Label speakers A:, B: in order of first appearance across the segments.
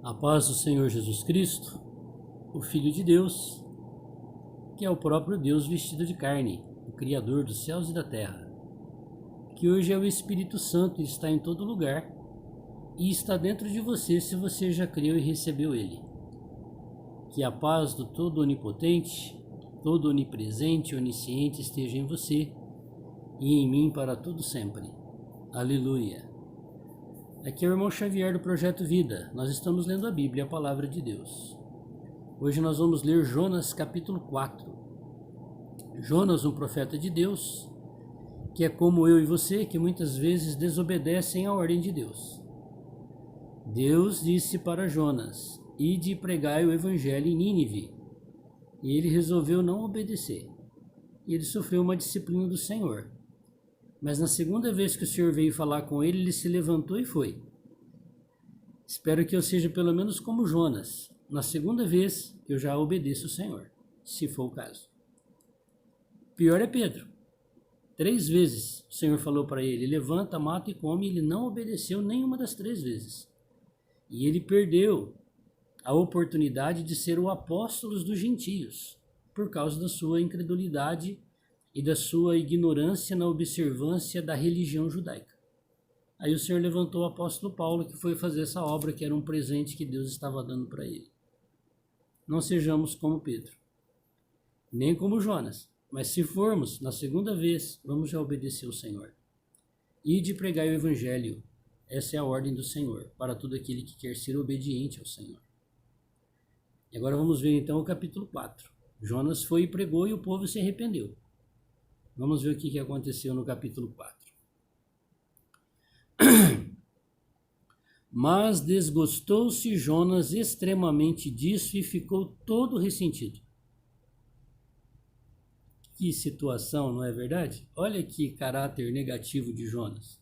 A: A paz do Senhor Jesus Cristo, o Filho de Deus, que é o próprio Deus vestido de carne, o Criador dos céus e da terra, que hoje é o Espírito Santo e está em todo lugar e está dentro de você se você já creu e recebeu Ele. Que a paz do Todo Onipotente, Todo Onipresente e Onisciente esteja em você e em mim para todo sempre. Aleluia. Aqui é o irmão Xavier do Projeto Vida. Nós estamos lendo a Bíblia, a Palavra de Deus. Hoje nós vamos ler Jonas capítulo 4. Jonas, um profeta de Deus, que é como eu e você, que muitas vezes desobedecem à ordem de Deus. Deus disse para Jonas: ide e pregai o evangelho em Nínive. E ele resolveu não obedecer. E ele sofreu uma disciplina do Senhor. Mas na segunda vez que o Senhor veio falar com ele, ele se levantou e foi. Espero que eu seja pelo menos como Jonas, na segunda vez que eu já obedeço o Senhor, se for o caso. Pior é Pedro. 3 vezes o Senhor falou para ele: levanta, mata e come. Ele não obedeceu nenhuma das 3 vezes. E ele perdeu a oportunidade de ser o apóstolo dos gentios, por causa da sua incredulidade e da sua ignorância na observância da religião judaica. Aí o Senhor levantou o apóstolo Paulo, que foi fazer essa obra, que era um presente que Deus estava dando para ele. Não sejamos como Pedro, nem como Jonas, mas se formos, na segunda vez, vamos já obedecer ao Senhor. Ide pregar o evangelho. Essa é a ordem do Senhor, para todo aquele que quer ser obediente ao Senhor. E agora vamos ver então o capítulo 4. Jonas foi e pregou e o povo se arrependeu. Vamos ver o que aconteceu no capítulo 4. Mas desgostou-se Jonas extremamente disso e ficou todo ressentido. Que situação, não é verdade? Olha que caráter negativo de Jonas.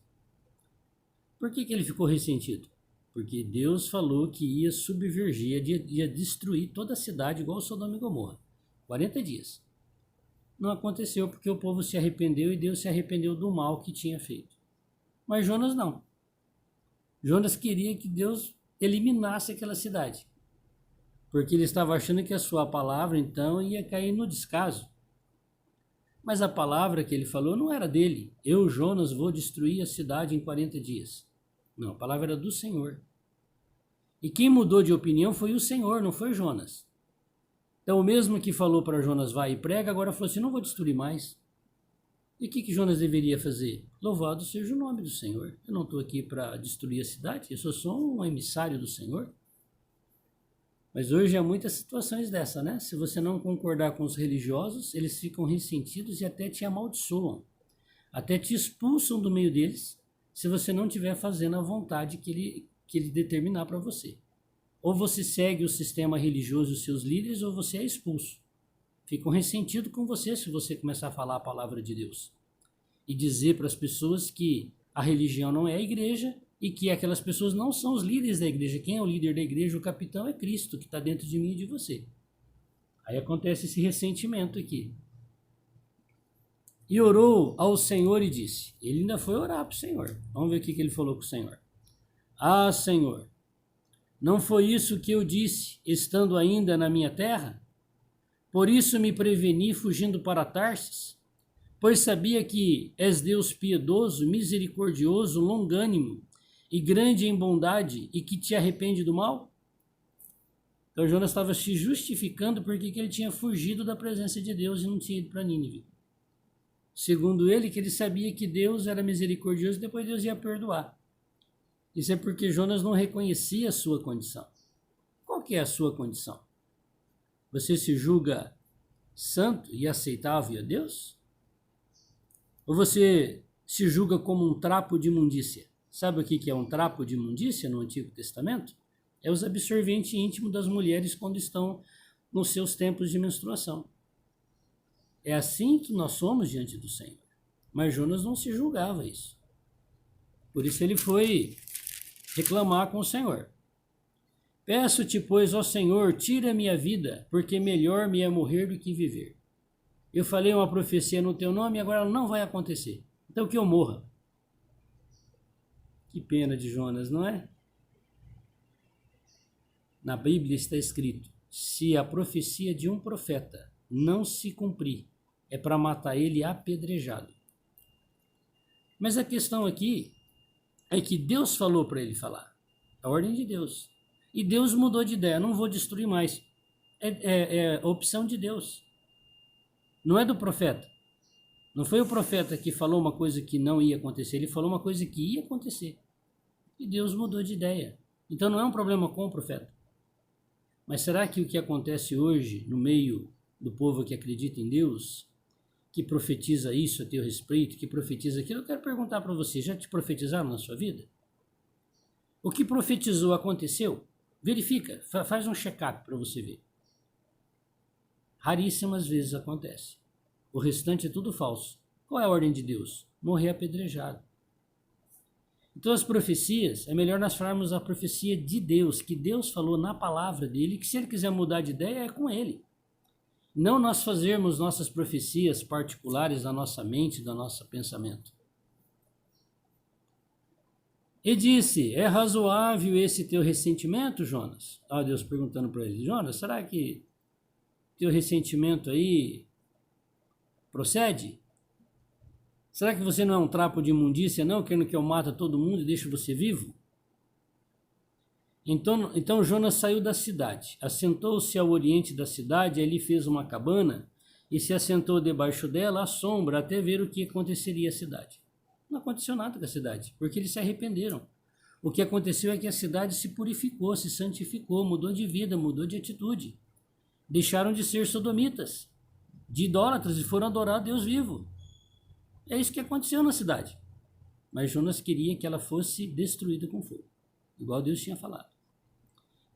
A: Por que ele ficou ressentido? Porque Deus falou que ia subvergir, ia destruir toda a cidade igual Sodoma e Gomorra. 40 dias. Não aconteceu porque o povo se arrependeu e Deus se arrependeu do mal que tinha feito. Mas Jonas não. Jonas queria que Deus eliminasse aquela cidade, porque ele estava achando que a sua palavra então ia cair no descaso. Mas a palavra que ele falou não era dele. Eu, Jonas, vou destruir a cidade em 40 dias. Não, a palavra era do Senhor. E quem mudou de opinião foi o Senhor, não foi Jonas. Então o mesmo que falou para Jonas: vai e prega, agora falou assim: não vou destruir mais. E o que Jonas deveria fazer? Louvado seja o nome do Senhor. Eu não estou aqui para destruir a cidade, eu sou só um emissário do Senhor. Mas hoje há muitas situações dessa, né? Se você não concordar com os religiosos, eles ficam ressentidos e até te amaldiçoam. Até te expulsam do meio deles, se você não estiver fazendo a vontade que ele determinar para você. Ou você segue o sistema religioso e os seus líderes, ou você é expulso. Ficam ressentidos com você se você começar a falar a palavra de Deus. E dizer para as pessoas que a religião não é a igreja e que aquelas pessoas não são os líderes da igreja. Quem é o líder da igreja? O capitão é Cristo, que está dentro de mim e de você. Aí acontece esse ressentimento aqui. E orou ao Senhor e disse. Ele ainda foi orar para o Senhor. Vamos ver o que ele falou com o Senhor. Ah, Senhor, não foi isso que eu disse, estando ainda na minha terra? Por isso me preveni fugindo para Tarsis, pois sabia que és Deus piedoso, misericordioso, longânimo e grande em bondade e que te arrepende do mal? Então Jonas estava se justificando porque ele tinha fugido da presença de Deus e não tinha ido para Nínive. Segundo ele, que ele sabia que Deus era misericordioso e depois Deus ia perdoar. Isso é porque Jonas não reconhecia a sua condição. Qual que é a sua condição? Você se julga santo e aceitável a Deus? Ou você se julga como um trapo de imundícia? Sabe o que é um trapo de imundícia no Antigo Testamento? É os absorventes íntimos das mulheres quando estão nos seus tempos de menstruação. É assim que nós somos diante do Senhor. Mas Jonas não se julgava isso. Por isso ele foi reclamar com o Senhor. Peço-te, pois, ó Senhor, tira a minha vida, porque melhor me é morrer do que viver. Eu falei uma profecia no teu nome e agora ela não vai acontecer. Então que eu morra. Que pena de Jonas, não é? Na Bíblia está escrito: se a profecia de um profeta não se cumprir, é para matar ele apedrejado. Mas a questão aqui é que Deus falou para ele falar. A ordem de Deus. E Deus mudou de ideia. Não vou destruir mais. É a opção de Deus. Não é do profeta. Não foi o profeta que falou uma coisa que não ia acontecer. Ele falou uma coisa que ia acontecer. E Deus mudou de ideia. Então não é um problema com o profeta. Mas será que o que acontece hoje no meio do povo que acredita em Deus, que profetiza isso a teu respeito, que profetiza aquilo, eu quero perguntar para você, já te profetizaram na sua vida? O que profetizou aconteceu? Verifica, faz um check-up para você ver. Raríssimas vezes acontece. O restante é tudo falso. Qual é a ordem de Deus? Morrer apedrejado. Então as profecias, é melhor nós falarmos a profecia de Deus, que Deus falou na palavra dele, que se ele quiser mudar de ideia é com ele. Não nós fazermos nossas profecias particulares da nossa mente, do nosso pensamento. E disse: é razoável esse teu ressentimento, Jonas? Deus perguntando para ele: Jonas, será que teu ressentimento aí procede? Será que você não é um trapo de imundícia, não, querendo que eu mate todo mundo e deixe você vivo? Então Jonas saiu da cidade, assentou-se ao oriente da cidade, ali fez uma cabana e se assentou debaixo dela à sombra até ver o que aconteceria à cidade. Não aconteceu nada com a cidade, porque eles se arrependeram. O que aconteceu é que a cidade se purificou, se santificou, mudou de vida, mudou de atitude. Deixaram de ser sodomitas, de idólatras, e foram adorar a Deus vivo. É isso que aconteceu na cidade. Mas Jonas queria que ela fosse destruída com fogo, igual Deus tinha falado.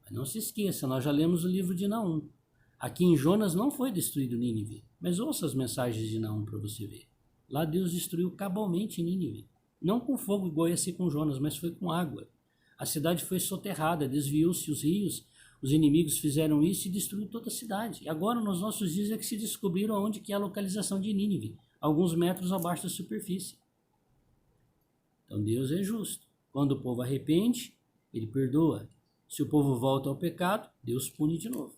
A: Mas não se esqueça, nós já lemos o livro de Naum. Aqui em Jonas não foi destruído Nínive, mas ouça as mensagens de Naum para você ver. Lá Deus destruiu cabalmente Nínive. Não com fogo igual ia ser com Jonas, mas foi com água. A cidade foi soterrada, desviou-se os rios, os inimigos fizeram isso e destruiu toda a cidade. E agora, nos nossos dias, é que se descobriram onde que é a localização de Nínive, alguns metros abaixo da superfície. Então Deus é justo. Quando o povo arrepende, ele perdoa. Se o povo volta ao pecado, Deus pune de novo.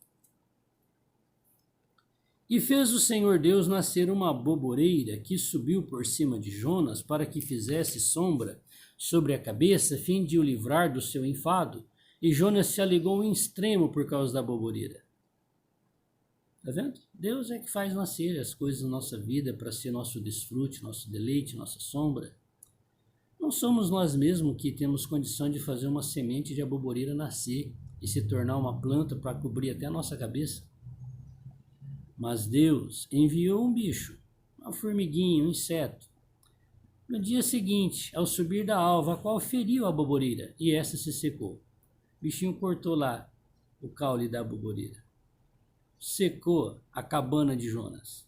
A: E fez o Senhor Deus nascer uma aboboreira que subiu por cima de Jonas para que fizesse sombra sobre a cabeça, a fim de o livrar do seu enfado. E Jonas se alegou em extremo por causa da aboboreira. Está vendo? Deus é que faz nascer as coisas na nossa vida para ser nosso desfrute, nosso deleite, nossa sombra. Não somos nós mesmos que temos condição de fazer uma semente de aboboreira nascer e se tornar uma planta para cobrir até a nossa cabeça. Mas Deus enviou um bicho, uma formiguinha, um inseto. No dia seguinte, ao subir da alva, a qual feriu a aboboreira, e essa se secou. O bichinho cortou lá o caule da aboboreira. Secou a cabana de Jonas.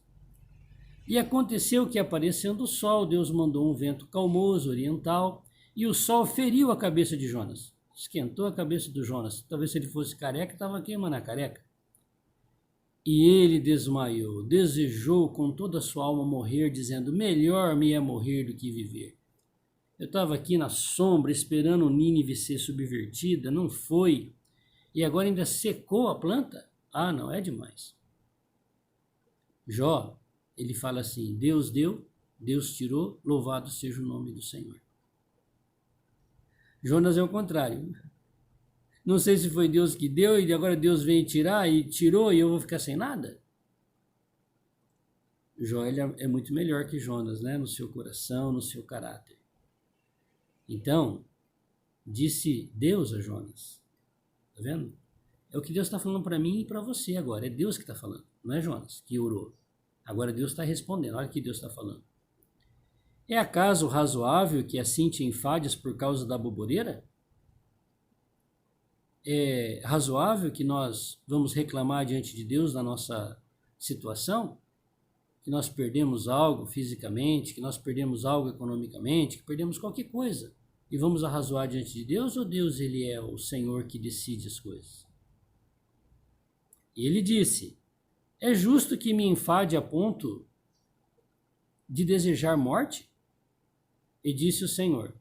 A: E aconteceu que, aparecendo o sol, Deus mandou um vento calmoso, oriental, e o sol feriu a cabeça de Jonas. Esquentou a cabeça do Jonas. Talvez se ele fosse careca, estava queimando a careca. E ele desmaiou, desejou com toda a sua alma morrer, dizendo: melhor me é morrer do que viver. Eu estava aqui na sombra, esperando Nínive ser subvertida, não foi. E agora ainda secou a planta? Ah, não, é demais. Jó, ele fala assim: Deus deu, Deus tirou, louvado seja o nome do Senhor. Jonas é o contrário. Não sei se foi Deus que deu e agora Deus veio tirar e tirou e eu vou ficar sem nada. Jó ele é muito melhor que Jonas, né? No seu coração, no seu caráter. Então, disse Deus a Jonas. Tá vendo? É o que Deus está falando para mim e para você agora. É Deus que está falando, não é Jonas que orou. Agora Deus está respondendo. Olha o que Deus está falando. É acaso razoável que assim te enfades por causa da aboboreira? É razoável que nós vamos reclamar diante de Deus da nossa situação? Que nós perdemos algo fisicamente, que nós perdemos algo economicamente, que perdemos qualquer coisa. E vamos arrazoar diante de Deus, ou Deus ele é o Senhor que decide as coisas? E ele disse: é justo que me enfade a ponto de desejar morte? E disse o Senhor: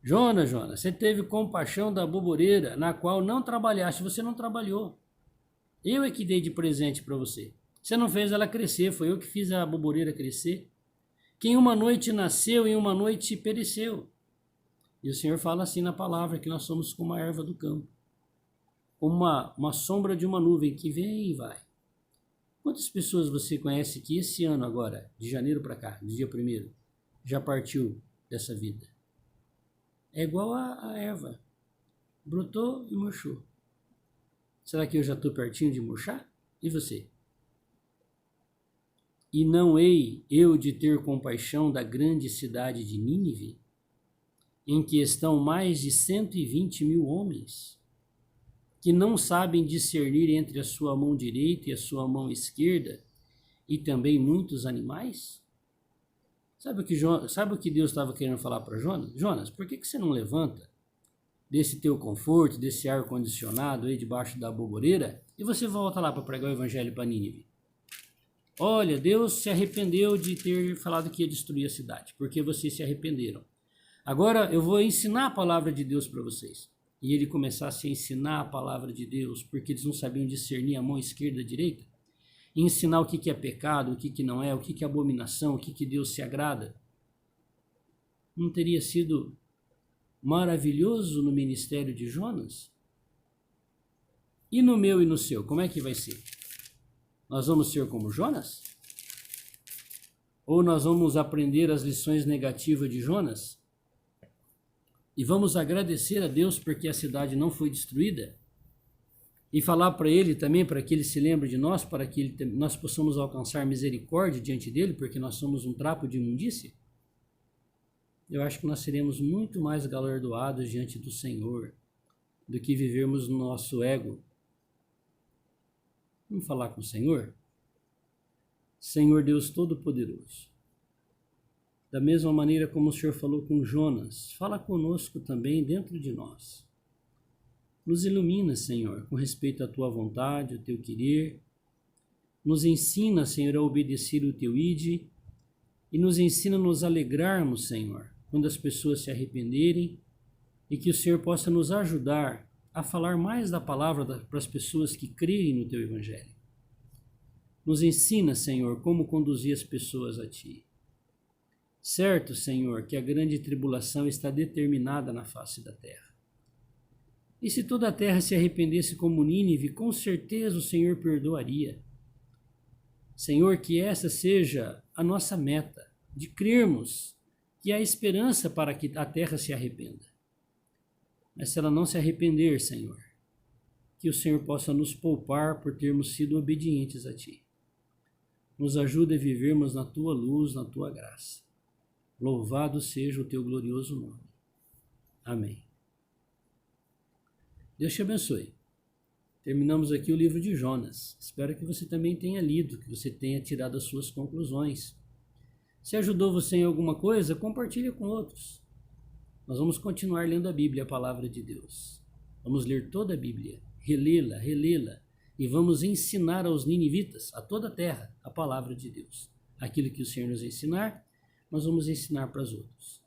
A: Jonas, Jonas, você teve compaixão da boboreira, na qual não trabalhaste, você não trabalhou. Eu é que dei de presente para você. Você não fez ela crescer, foi eu que fiz a boboreira crescer. Que em uma noite nasceu e em uma noite pereceu. E o Senhor fala assim na palavra, que nós somos como a erva do campo. Como uma sombra de uma nuvem que vem e vai. Quantas pessoas você conhece que esse ano agora, de janeiro para cá, do dia 1º, já partiu dessa vida? É igual a erva. Brotou e murchou. Será que eu já estou pertinho de murchar? E você? E não hei eu de ter compaixão da grande cidade de Nínive, em que estão mais de 120.000 homens, que não sabem discernir entre a sua mão direita e a sua mão esquerda, e também muitos animais? Sabe o que Deus estava querendo falar para Jonas? Jonas, por que você não levanta desse teu conforto, desse ar-condicionado aí debaixo da boboreira, e você volta lá para pregar o evangelho para Nínive? Olha, Deus se arrependeu de ter falado que ia destruir a cidade, porque vocês se arrependeram. Agora eu vou ensinar a palavra de Deus para vocês. E ele começasse a ensinar a palavra de Deus, porque eles não sabiam discernir a mão esquerda da direita, e ensinar o que é pecado, o que não é, o que é abominação, o que Deus se agrada. Não teria sido maravilhoso no ministério de Jonas? E no meu e no seu, como é que vai ser? Nós vamos ser como Jonas? Ou nós vamos aprender as lições negativas de Jonas? E vamos agradecer a Deus porque a cidade não foi destruída? E falar para ele também, para que ele se lembre de nós, para que nós possamos alcançar misericórdia diante dele, porque nós somos um trapo de imundícia? Eu acho que nós seremos muito mais galardoados diante do Senhor do que vivermos no nosso ego. Vamos falar com o Senhor? Senhor Deus Todo-Poderoso, da mesma maneira como o Senhor falou com Jonas, fala conosco também dentro de nós. Nos ilumina, Senhor, com respeito à Tua vontade, ao Teu querer. Nos ensina, Senhor, a obedecer o Teu ide e nos ensina a nos alegrarmos, Senhor, quando as pessoas se arrependerem, e que o Senhor possa nos ajudar a falar mais da palavra para as pessoas que creem no Teu Evangelho. Nos ensina, Senhor, como conduzir as pessoas a Ti. Certo, Senhor, que a grande tribulação está determinada na face da terra. E se toda a terra se arrependesse como Nínive, com certeza o Senhor perdoaria. Senhor, que essa seja a nossa meta, de crermos que há esperança para que a terra se arrependa. Mas se ela não se arrepender, Senhor, que o Senhor possa nos poupar por termos sido obedientes a Ti. Nos ajude a vivermos na Tua luz, na Tua graça. Louvado seja o Teu glorioso nome. Amém. Deus te abençoe. Terminamos aqui o livro de Jonas. Espero que você também tenha lido, que você tenha tirado as suas conclusões. Se ajudou você em alguma coisa, compartilhe com outros. Nós vamos continuar lendo a Bíblia, a palavra de Deus. Vamos ler toda a Bíblia, relê-la, e vamos ensinar aos ninivitas, a toda a terra, a palavra de Deus. Aquilo que o Senhor nos ensinar, nós vamos ensinar para os outros.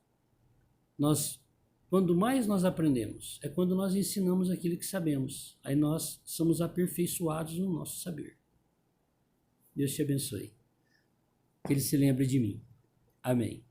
A: Quando mais nós aprendemos, é quando nós ensinamos aquilo que sabemos. Aí nós somos aperfeiçoados no nosso saber. Deus te abençoe. Que Ele se lembre de mim. Amém.